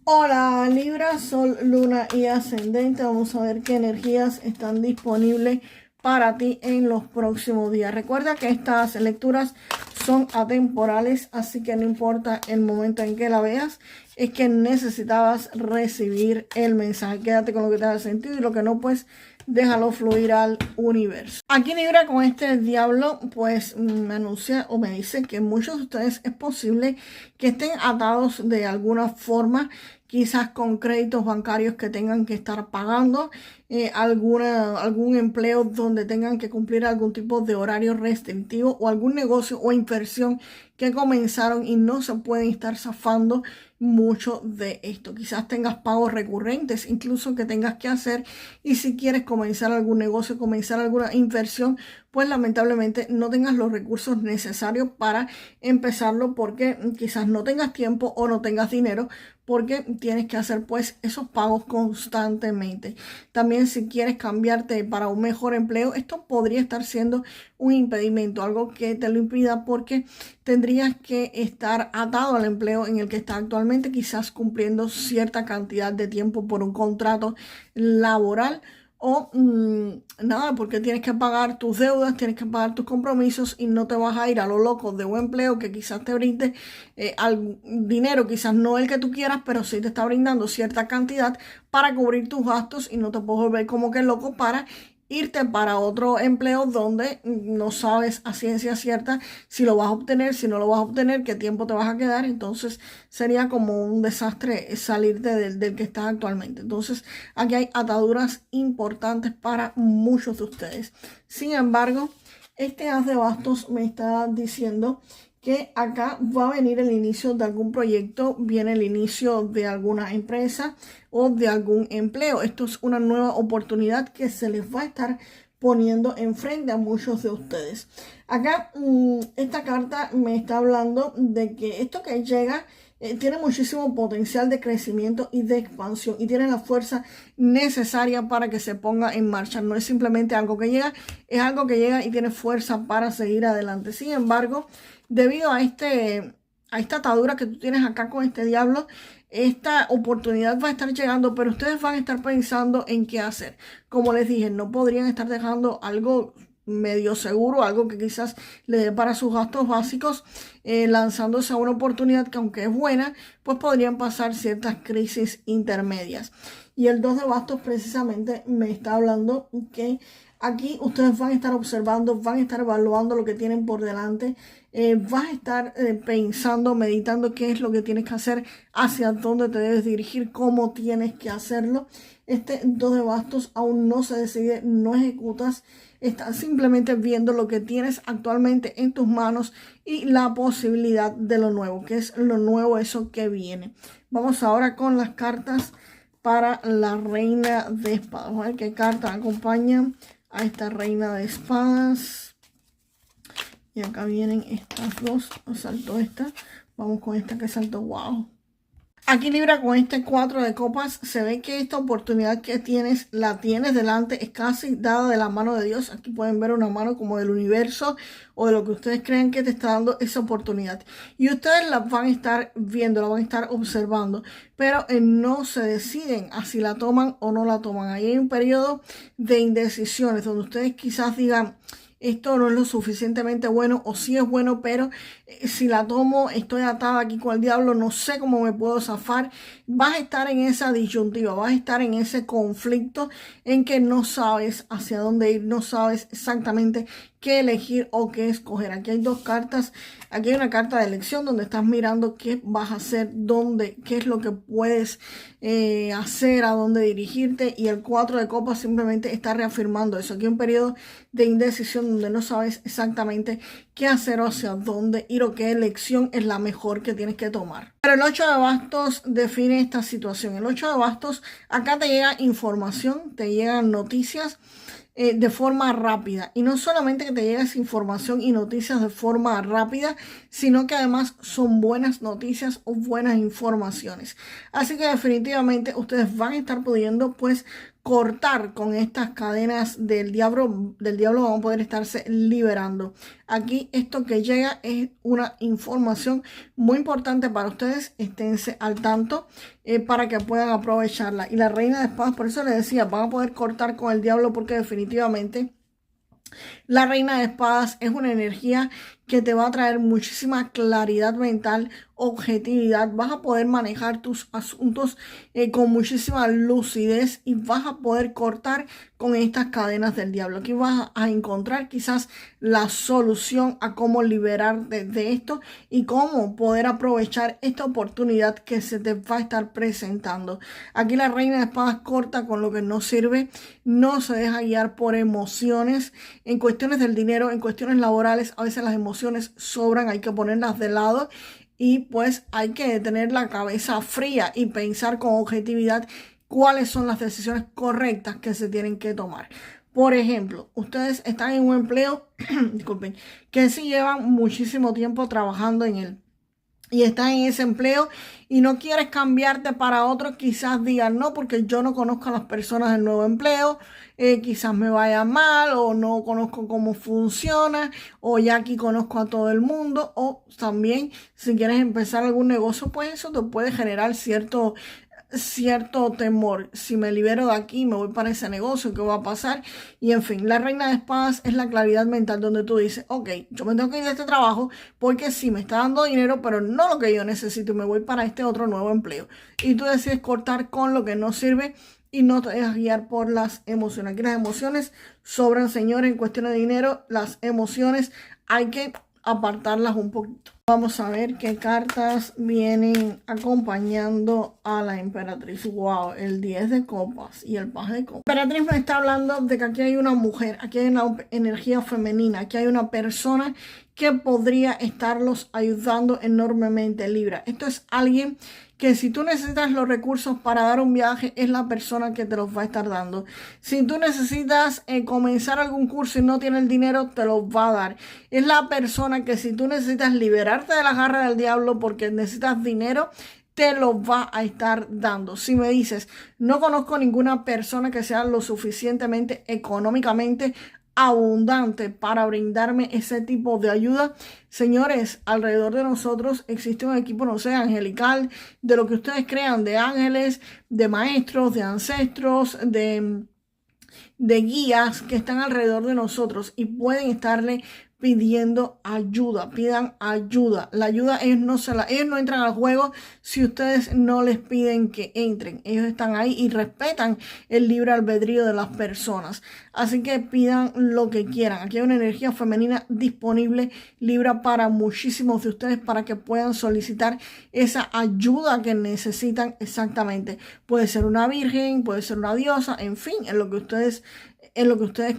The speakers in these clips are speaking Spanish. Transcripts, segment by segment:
Hola Libra, Sol, Luna y Ascendente. Vamos a ver qué energías están disponibles para ti en los próximos días. Recuerda que estas lecturas son atemporales, así que no importa el momento en que la veas, es que necesitabas recibir el mensaje. Quédate con lo que te haga sentido y lo que no, pues déjalo fluir al universo. Aquí Libra, con este diablo, pues me anuncia o me dice que muchos de ustedes es posible que estén atados de alguna forma, quizás con créditos bancarios que tengan que estar pagando, algún empleo donde tengan que cumplir algún tipo de horario restrictivo o algún negocio o inversión que comenzaron y no se pueden estar zafando mucho de esto. Quizás tengas pagos recurrentes, incluso que tengas que hacer, y si quieres comenzar algún negocio, comenzar alguna inversión, pues lamentablemente no tengas los recursos necesarios para empezarlo porque quizás no tengas tiempo o no tengas dinero, porque tienes que hacer pues esos pagos constantemente. También si quieres cambiarte para un mejor empleo, esto podría estar siendo un impedimento, algo que te lo impida, porque tendrías que estar atado al empleo en el que estás actualmente, quizás cumpliendo cierta cantidad de tiempo por un contrato laboral. O nada, porque tienes que pagar tus deudas, tienes que pagar tus compromisos y no te vas a ir a lo loco de un empleo que quizás te brinde dinero, quizás no el que tú quieras, pero sí te está brindando cierta cantidad para cubrir tus gastos, y no te puedes volver como que loco para irte para otro empleo donde no sabes a ciencia cierta si lo vas a obtener, si no lo vas a obtener, qué tiempo te vas a quedar. Entonces sería como un desastre salirte del que estás actualmente. Entonces aquí hay ataduras importantes para muchos de ustedes. Sin embargo, este as de bastos me está diciendo que acá va a venir el inicio de algún proyecto, viene el inicio de alguna empresa o de algún empleo. Esto es una nueva oportunidad que se les va a estar poniendo enfrente a muchos de ustedes. Acá esta carta me está hablando de que esto que llega tiene muchísimo potencial de crecimiento y de expansión, y tiene la fuerza necesaria para que se ponga en marcha. No es simplemente algo que llega, es algo que llega y tiene fuerza para seguir adelante. Sin embargo, debido a esta atadura que tú tienes acá con este diablo, esta oportunidad va a estar llegando, pero ustedes van a estar pensando en qué hacer. Como les dije, no podrían estar dejando algo medio seguro, algo que quizás le dé para sus gastos básicos, lanzándose a una oportunidad que, aunque es buena, pues podrían pasar ciertas crisis intermedias. Y el 2 de bastos precisamente me está hablando que aquí ustedes van a estar observando, van a estar evaluando lo que tienen por delante, vas a estar pensando, meditando qué es lo que tienes que hacer, hacia dónde te debes dirigir, cómo tienes que hacerlo. Este 2 de bastos aún no se decide, no ejecutas, estás simplemente viendo lo que tienes actualmente en tus manos y la posibilidad de lo nuevo, que es lo nuevo, eso que viene. Vamos ahora con las cartas para la reina de espadas. Vamos a ver qué carta acompaña a esta reina de espadas. Y acá vienen estas dos. Saltó esta. Vamos con esta que saltó. Wow. Aquí Libra, con este 4 de copas, se ve que esta oportunidad que tienes, la tienes delante, es casi dada de la mano de Dios. Aquí pueden ver una mano como del universo o de lo que ustedes creen que te está dando esa oportunidad. Y ustedes la van a estar viendo, la van a estar observando, pero no se deciden a si la toman o no la toman. Ahí hay un periodo de indecisiones donde ustedes quizás digan: esto no es lo suficientemente bueno, o sí es bueno, pero si la tomo, estoy atada aquí con el diablo, no sé cómo me puedo zafar. Vas a estar en esa disyuntiva, vas a estar en ese conflicto en que no sabes hacia dónde ir, no sabes exactamente qué elegir o qué escoger. Aquí hay dos cartas. Aquí hay una carta de elección donde estás mirando qué vas a hacer, qué es lo que puedes hacer, a dónde dirigirte. Y el 4 de copas simplemente está reafirmando eso. Aquí hay un periodo de indecisión donde no sabes exactamente qué hacer o hacia dónde ir, o qué elección es la mejor que tienes que tomar. Pero el 8 de bastos define esta situación. El 8 de bastos, acá te llega información, te llegan noticias de forma rápida. Y no solamente que te llegue esa información y noticias de forma rápida, sino que además son buenas noticias o buenas informaciones. Así que definitivamente ustedes van a estar pudiendo pues cortar con estas cadenas del diablo van a poder estarse liberando. Aquí esto que llega es una información muy importante para ustedes, oportunidades, esténse al tanto para que puedan aprovecharla. Y la reina de espadas, por eso les decía, van a poder cortar con el diablo porque definitivamente la reina de espadas es una energía que te va a traer muchísima claridad mental, objetividad. Vas a poder manejar tus asuntos con muchísima lucidez y vas a poder cortar con estas cadenas del diablo. Aquí vas a encontrar quizás la solución a cómo liberarte de esto y cómo poder aprovechar esta oportunidad que se te va a estar presentando. Aquí la reina de espadas corta con lo que no sirve, no se deja guiar por emociones. En cuestiones del dinero, en cuestiones laborales, a veces las emociones sobran, hay que ponerlas de lado y pues hay que tener la cabeza fría y pensar con objetividad cuáles son las decisiones correctas que se tienen que tomar. Por ejemplo, ustedes están en un empleo, disculpen, que sí llevan muchísimo tiempo trabajando en él y estás en ese empleo y no quieres cambiarte para otro, quizás digan no, porque yo no conozco a las personas del nuevo empleo, quizás me vaya mal o no conozco cómo funciona o ya aquí conozco a todo el mundo, o también si quieres empezar algún negocio, pues eso te puede generar cierto temor. Si me libero de aquí, me voy para ese negocio, ¿qué va a pasar? Y en fin, la reina de espadas es la claridad mental donde tú dices, ok, yo me tengo que ir de este trabajo porque sí me está dando dinero, pero no lo que yo necesito y me voy para este otro nuevo empleo. Y tú decides cortar con lo que no sirve y no te dejas guiar por las emociones. Aquí las emociones sobran, señores, en cuestión de dinero. Las emociones hay que apartarlas un poquito. Vamos a ver qué cartas vienen acompañando a la emperatriz. Wow, el 10 de copas y el paje de copas. La emperatriz me está hablando de que aquí hay una mujer, aquí hay una energía femenina, aquí hay una persona que podría estarlos ayudando enormemente, Libra. Esto es alguien que si tú necesitas los recursos para dar un viaje, es la persona que te los va a estar dando. Si tú necesitas comenzar algún curso y no tienes el dinero, te los va a dar. Es la persona que si tú necesitas liberarte de la garra del diablo porque necesitas dinero, te lo va a estar dando. Si me dices, no conozco ninguna persona que sea lo suficientemente económicamente abundante para brindarme ese tipo de ayuda, señores, alrededor de nosotros existe un equipo, no sé, angelical, de lo que ustedes crean, de ángeles, de maestros, de ancestros, de guías que están alrededor de nosotros y pueden estarle pidiendo ayuda. Pidan ayuda. La ayuda ellos no entran al juego si ustedes no les piden que entren. Ellos están ahí y respetan el libre albedrío de las personas. Así que pidan lo que quieran. Aquí hay una energía femenina disponible, Libra, para muchísimos de ustedes para que puedan solicitar esa ayuda que necesitan exactamente. Puede ser una virgen, puede ser una diosa, en fin, en lo que ustedes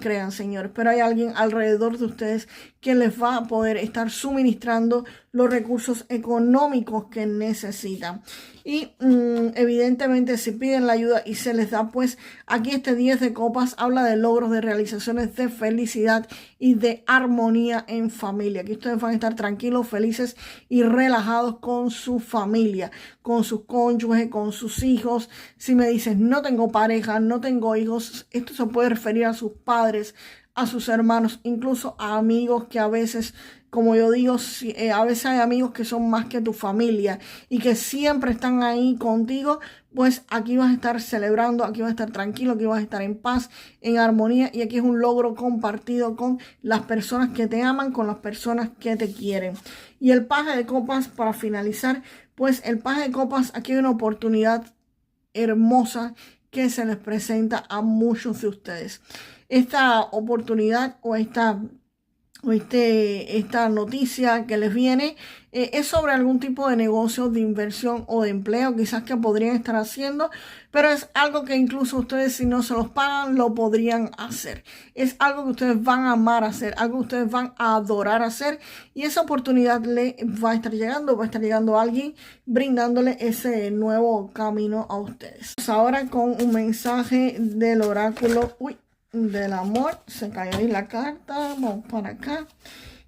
crean, señores. Pero hay alguien alrededor de ustedes que les va a poder estar suministrando los recursos económicos que necesitan. Y evidentemente si piden la ayuda y se les da, pues aquí este 10 de copas habla de logros, de realizaciones, de felicidad y de armonía en familia. Aquí ustedes van a estar tranquilos, felices y relajados con su familia, con sus cónyuges, con sus hijos. Si me dices, no tengo pareja, no tengo hijos, esto se puede referir a sus padres, a sus hermanos, incluso a amigos que a veces, como yo digo, a veces hay amigos que son más que tu familia y que siempre están ahí contigo, pues aquí vas a estar celebrando, aquí vas a estar tranquilo, aquí vas a estar en paz, en armonía, y aquí es un logro compartido con las personas que te aman, con las personas que te quieren. Y el paje de copas, para finalizar, pues el paje de copas, aquí hay una oportunidad hermosa que se les presenta a muchos de ustedes. Esta oportunidad o esta noticia que les viene es sobre algún tipo de negocio, de inversión o de empleo quizás que podrían estar haciendo, pero es algo que incluso ustedes, si no se los pagan, lo podrían hacer. Es algo que ustedes van a amar hacer, algo que ustedes van a adorar hacer, y esa oportunidad le va a estar llegando a alguien brindándole ese nuevo camino a ustedes. Ahora con un mensaje del oráculo del amor. Se cayó ahí la carta, vamos para acá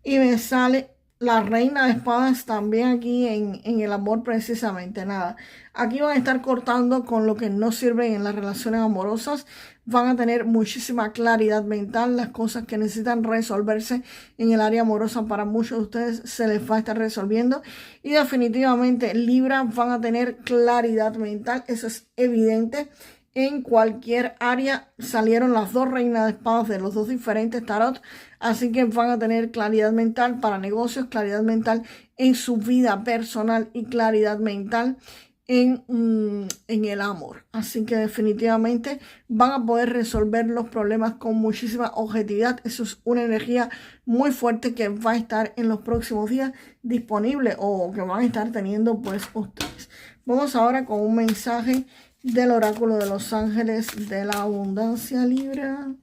y me sale la reina de espadas también aquí en el amor precisamente. Nada, aquí van a estar cortando con lo que no sirve en las relaciones amorosas. Van a tener muchísima claridad mental. Las cosas que necesitan resolverse en el área amorosa para muchos de ustedes se les va a estar resolviendo. Y definitivamente Libra van a tener claridad mental. Eso es evidente. En cualquier área salieron las dos reinas de espadas de los dos diferentes tarot, así que van a tener claridad mental para negocios, claridad mental en su vida personal y claridad mental en el amor. Así que definitivamente van a poder resolver los problemas con muchísima objetividad. Eso es una energía muy fuerte que va a estar en los próximos días disponible o que van a estar teniendo pues ustedes. Vamos ahora con un mensaje del oráculo de los ángeles de la abundancia, Libra.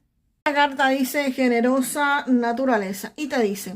La carta dice generosa naturaleza y te dice: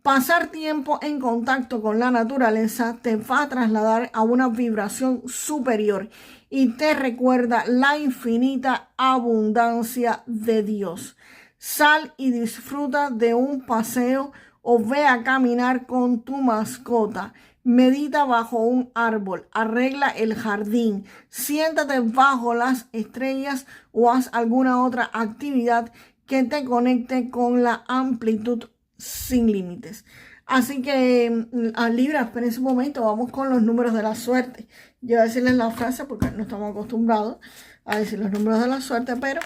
pasar tiempo en contacto con la naturaleza te va a trasladar a una vibración superior y te recuerda la infinita abundancia de Dios. Sal y disfruta de un paseo o ve a caminar con tu mascota. Medita bajo un árbol, arregla el jardín, siéntate bajo las estrellas o haz alguna otra actividad que te conecte con la amplitud sin límites. Así que a Libra, en ese momento vamos con los números de la suerte. Yo voy a decirles la frase porque no estamos acostumbrados a decir los números de la suerte, pero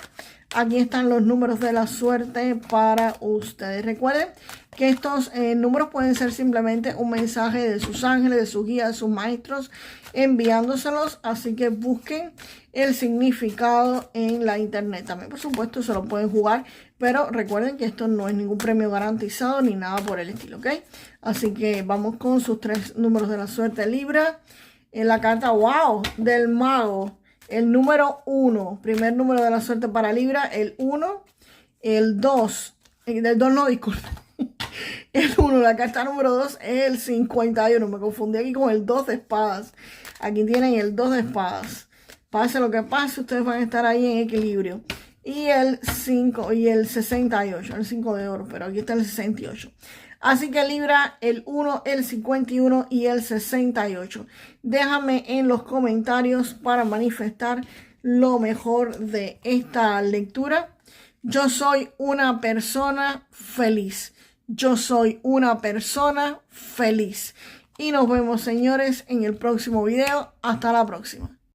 aquí están los números de la suerte para ustedes. Recuerden que estos números pueden ser simplemente un mensaje de sus ángeles, de sus guías, de sus maestros, enviándoselos. Así que busquen el significado en la internet. También, por supuesto, se lo pueden jugar, pero recuerden que esto no es ningún premio garantizado ni nada por el estilo, ¿ok? Así que vamos con sus 3 números de la suerte, Libra. En la carta, wow, del mago. El número 1, primer número de la suerte para Libra, el 1, el 2, el 2 no, disculpe. El 1, la carta número 2 es el 51, me confundí aquí con el 2 de espadas. Aquí tienen el 2 de espadas. Pase lo que pase, ustedes van a estar ahí en equilibrio. Y el 5 y el 68, el 5 de oro, pero aquí está el 68. Así que Libra, el 1, el 51 y el 68. Déjame en los comentarios para manifestar lo mejor de esta lectura. Yo soy una persona feliz. Yo soy una persona feliz. Y nos vemos, señores, en el próximo video. Hasta la próxima.